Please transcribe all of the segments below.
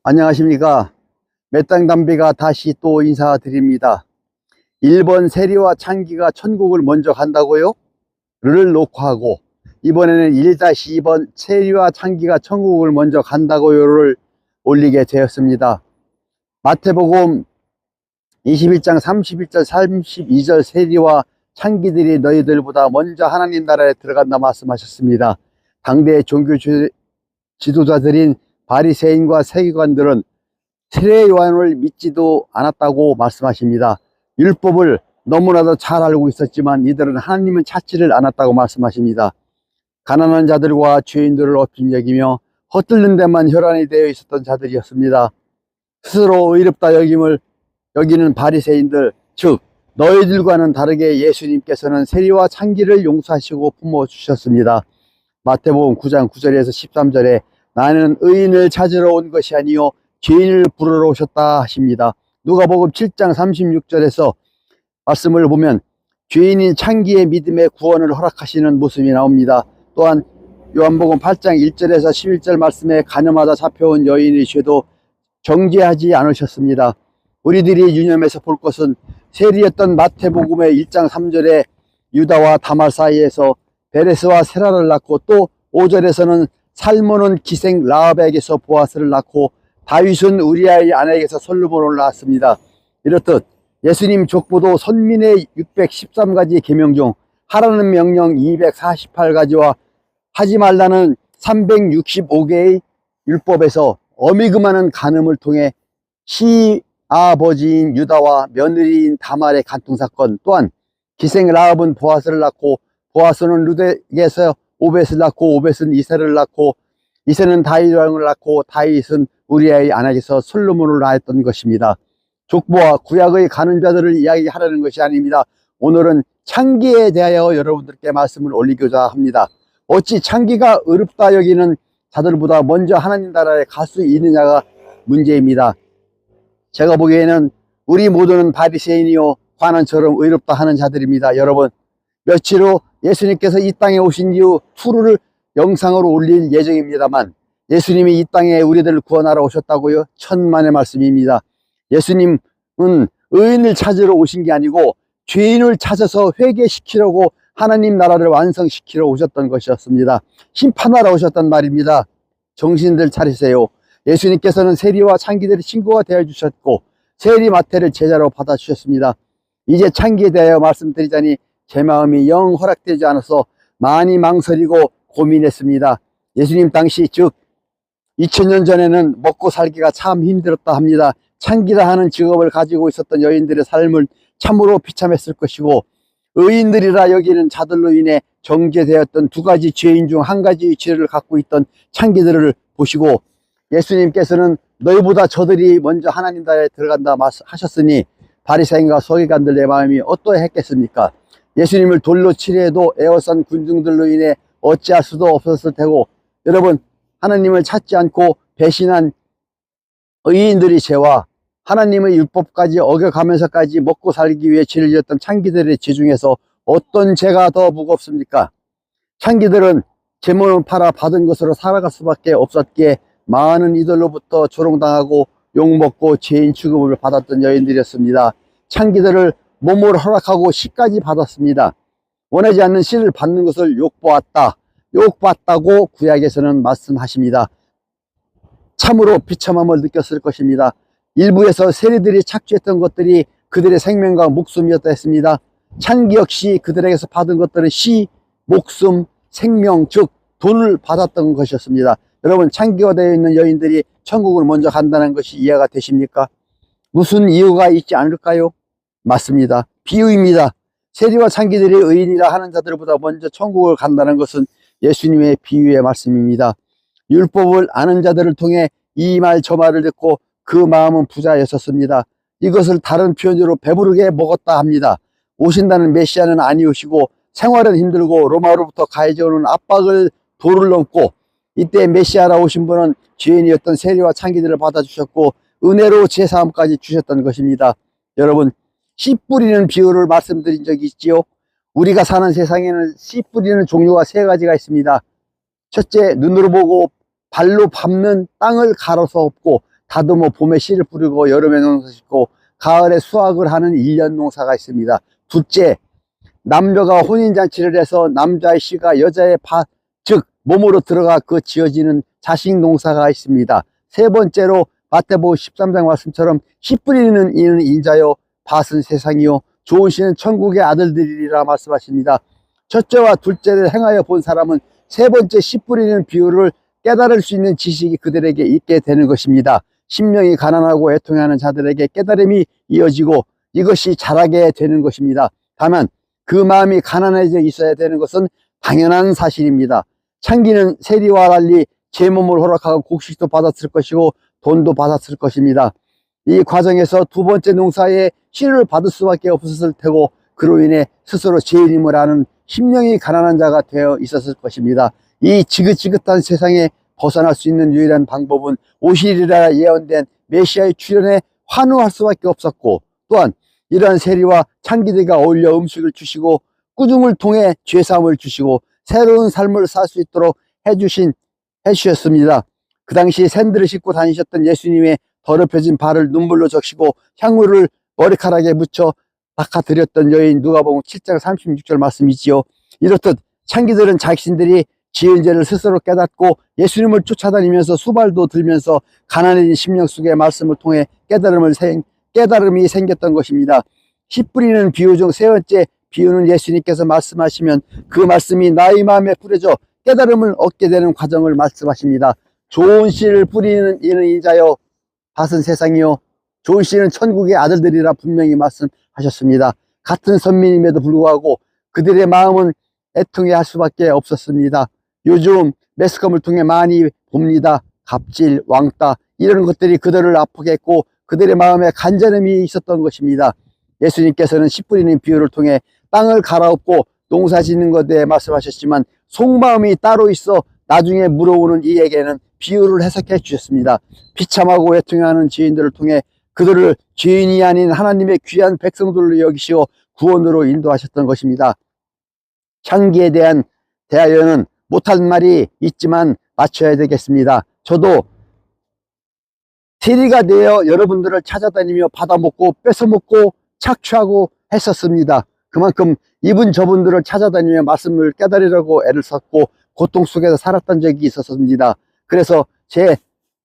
안녕하십니까. 몇땅담비가 다시 또 인사드립니다. 1번 세리와 창기가 천국을 먼저 간다고요? 를 놓고 하고, 이번에는 1-2번 세리와 창기가 천국을 먼저 간다고요를 올리게 되었습니다. 마태복음 21장 31절 32절 세리와 창기들이 너희들보다 먼저 하나님 나라에 들어간다 말씀하셨습니다. 당대 종교 지도자들인 바리새인과 세계관들은 세례 요한을 믿지도 않았다고 말씀하십니다. 율법을 너무나도 잘 알고 있었지만 이들은 하나님을 찾지를 않았다고 말씀하십니다. 가난한 자들과 죄인들을 업신 여기며 헛들는 데만 혈안이 되어 있었던 자들이었습니다. 스스로 의롭다 여기는 바리새인들, 즉 너희들과는 다르게 예수님께서는 세리와 창기를 용서하시고 품어주셨습니다. 마태복음 9장 9절에서 13절에 나는 의인을 찾으러 온 것이 아니요 죄인을 부르러 오셨다 하십니다. 누가복음 7장 36절에서 말씀을 보면 죄인인 창기의 믿음의 구원을 허락하시는 모습이 나옵니다. 또한 요한복음 8장 1절에서 11절 말씀에 가늠하다 잡혀온 여인의 죄도 정죄하지 않으셨습니다. 우리들이 유념해서 볼 것은 세리였던 마태복음의 1장 3절에 유다와 다말 사이에서 베레스와 세라를 낳고, 또 5절에서는 살몬은 기생 라합에게서 보아스를 낳고 다윗은 우리아의 아내에게서 솔로몬을 낳았습니다. 이렇듯 예수님 족보도 선민의 613가지 계명 중 하라는 명령 248가지와 하지 말라는 365개의 율법에서 어미금하는 간음을 통해 시아버지인 유다와 며느리인 다말의 간통사건, 또한 기생 라합은 보아스를 낳고 보아스는 룻에게서 오벳을 낳고 오벳은 이새를 낳고 이새는 다윗 왕을 낳고 다윗은 우리아의 아내에게서 솔로몬을 낳았던 것입니다. 족보와 구약의 간음자들을 이야기하려는 것이 아닙니다. 오늘은 창기에 대하여 여러분들께 말씀을 올리고자 합니다. 어찌 창기가 의롭다 여기는 자들보다 먼저 하나님 나라에 갈 수 있느냐가 문제입니다. 제가 보기에는 우리 모두는 바리새인이요 관원처럼 의롭다 하는 자들입니다. 여러분, 며칠 후 예수님께서 이 땅에 오신 이후 투르를 영상으로 올릴 예정입니다만, 예수님이 이 땅에 우리들을 구원하러 오셨다고요? 천만의 말씀입니다. 예수님은 의인을 찾으러 오신 게 아니고 죄인을 찾아서 회개시키려고 하나님 나라를 완성시키러 오셨던 것이었습니다. 심판하러 오셨단 말입니다. 정신들 차리세요. 예수님께서는 세리와 창기들의 친구가 되어주셨고 세리 마태를 제자로 받아주셨습니다. 이제 창기에 대하여 말씀드리자니 제 마음이 영 허락되지 않아서 많이 망설이고 고민했습니다. 예수님 당시, 즉 2000년 전에는 먹고 살기가 참 힘들었다 합니다. 창기라 하는 직업을 가지고 있었던 여인들의 삶을 참으로 비참했을 것이고, 의인들이라 여기는 자들로 인해 정죄되었던 두 가지 죄인 중 한 가지의 죄를 갖고 있던 창기들을 보시고 예수님께서는 너희보다 저들이 먼저 하나님 나라에 들어간다 하셨으니 바리새인과 서기관들의 마음이 어떠했겠습니까? 예수님을 돌로 치려해도 에워싼 군중들로 인해 어찌할 수도 없었을 테고, 여러분, 하나님을 찾지 않고 배신한 의인들의 죄와 하나님의 율법까지 어겨가면서까지 먹고 살기 위해 죄를 지었던 창기들의 죄 중에서 어떤 죄가 더 무겁습니까? 창기들은 제물을 팔아 받은 것으로 살아갈 수밖에 없었기에 많은 이들로부터 조롱당하고 욕먹고 죄인 취급을 받았던 여인들이었습니다. 창기들을 몸을 허락하고 시까지 받았습니다. 원하지 않는 시를 받는 것을 욕받다고 구약에서는 말씀하십니다. 참으로 비참함을 느꼈을 것입니다. 일부에서 세리들이 착취했던 것들이 그들의 생명과 목숨이었다 했습니다. 창기 역시 그들에게서 받은 것들은 시, 목숨, 생명, 즉 돈을 받았던 것이었습니다. 여러분, 창기가 되어 있는 여인들이 천국을 먼저 간다는 것이 이해가 되십니까? 무슨 이유가 있지 않을까요? 맞습니다. 비유입니다. 세리와 창기들이 의인이라 하는 자들보다 먼저 천국을 간다는 것은 예수님의 비유의 말씀입니다. 율법을 아는 자들을 통해 이 말 저 말을 듣고 그 마음은 부자였었습니다. 이것을 다른 표현으로 배부르게 먹었다 합니다. 오신다는 메시아는 아니오시고 생활은 힘들고 로마로부터 가해져오는 압박을 도를 넘고, 이때 메시아라 오신 분은 죄인이었던 세리와 창기들을 받아주셨고 은혜로 제사함까지 주셨던 것입니다. 여러분, 씨 뿌리는 비유를 말씀드린 적이 있지요. 우리가 사는 세상에는 씨 뿌리는 종류가 세 가지가 있습니다. 첫째, 눈으로 보고 발로 밟는 땅을 갈아서 엎고 다듬어 봄에 씨를 뿌리고 여름에 농사 짓고 가을에 수확을 하는 일년 농사가 있습니다. 둘째, 남녀가 혼인잔치를 해서 남자의 씨가 여자의 즉 몸으로 들어가 그 지어지는 자식 농사가 있습니다. 세 번째로 마태복음 13장 말씀처럼 씨 뿌리는 이는 인자요 밭은 세상이요 좋은 씨는 천국의 아들들이라 말씀하십니다. 첫째와 둘째를 행하여 본 사람은 세 번째 씨 뿌리는 비유를 깨달을 수 있는 지식이 그들에게 있게 되는 것입니다. 심령이 가난하고 애통해하는 자들에게 깨달음이 이어지고 이것이 자라게 되는 것입니다. 다만 그 마음이 가난해져 있어야 되는 것은 당연한 사실입니다. 창기는 세리와 달리 제 몸을 허락하고 곡식도 받았을 것이고 돈도 받았을 것입니다. 이 과정에서 두 번째 농사에 씨를 받을 수밖에 없었을 테고 그로 인해 스스로 죄인임을 아는 심령이 가난한 자가 되어 있었을 것입니다. 이 지긋지긋한 세상에 벗어날 수 있는 유일한 방법은 오시리라 예언된 메시아의 출현에 환호할 수밖에 없었고, 또한 이러한 세리와 창기들과 어울려 음식을 주시고 꾸중을 통해 죄사함을 주시고 새로운 삶을 살 수 있도록 해주셨습니다. 그 당시 샌들을 신고 다니셨던 예수님의 더럽혀진 발을 눈물로 적시고 향유를 머리카락에 묻혀 닦아드렸던 여인 누가복음 7장 36절 말씀이지요. 이렇듯 창기들은 자신들이 지은 죄를 스스로 깨닫고 예수님을 쫓아다니면서 수발도 들면서 가난해진 심령 속의 말씀을 통해 깨달음이 생겼던 것입니다. 씨 뿌리는 비유 중 세 번째 비유는 예수님께서 말씀하시면 그 말씀이 나의 마음에 뿌려져 깨달음을 얻게 되는 과정을 말씀하십니다. 좋은 씨를 뿌리는 이는 인자요 밭은 세상이요 좋은 씨는 천국의 아들들이라 분명히 말씀하셨습니다. 같은 선민임에도 불구하고 그들의 마음은 애통해할 수밖에 없었습니다. 요즘 매스컴을 통해 많이 봅니다. 갑질, 왕따 이런 것들이 그들을 아프게 했고 그들의 마음에 간절함이 있었던 것입니다. 예수님께서는 씨 뿌리는 비유를 통해 땅을 갈아엎고 농사 짓는 것에 대해 말씀하셨지만 속마음이 따로 있어 나중에 물어오는 이에게는 비유를 해석해 주셨습니다. 비참하고 애통해하는 죄인들을 통해 그들을 죄인이 아닌 하나님의 귀한 백성들로 여기시어 구원으로 인도하셨던 것입니다. 창기에 대하여는 못할 말이 있지만 맞춰야 되겠습니다. 저도 세리가 되어 여러분들을 찾아다니며 받아먹고 뺏어먹고 착취하고 했었습니다. 그만큼 이분 저분들을 찾아다니며 말씀을 깨달으려고 애를 썼고 고통 속에서 살았던 적이 있었습니다. 그래서 제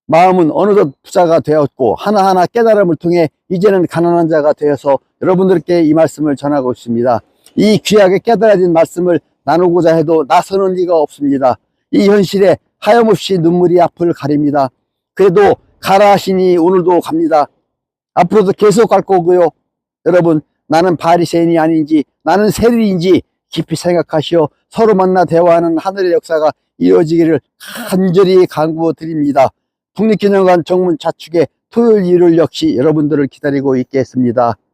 마음은 어느덧 부자가 되었고 하나하나 깨달음을 통해 이제는 가난한 자가 되어서 여러분들께 이 말씀을 전하고 있습니다. 이 귀하게 깨달아진 말씀을 나누고자 해도 나서는 리가 없습니다. 이 현실에 하염없이 눈물이 앞을 가립니다. 그래도 가라 하시니 오늘도 갑니다. 앞으로도 계속 갈 거고요. 여러분, 나는 바리새인이 아닌지 나는 세리인지 깊이 생각하시어 서로 만나 대화하는 하늘의 역사가 이루어지기를 간절히 간구해 드립니다. 국립기념관 정문 좌측에 토요일 일요일 역시 여러분들을 기다리고 있겠습니다.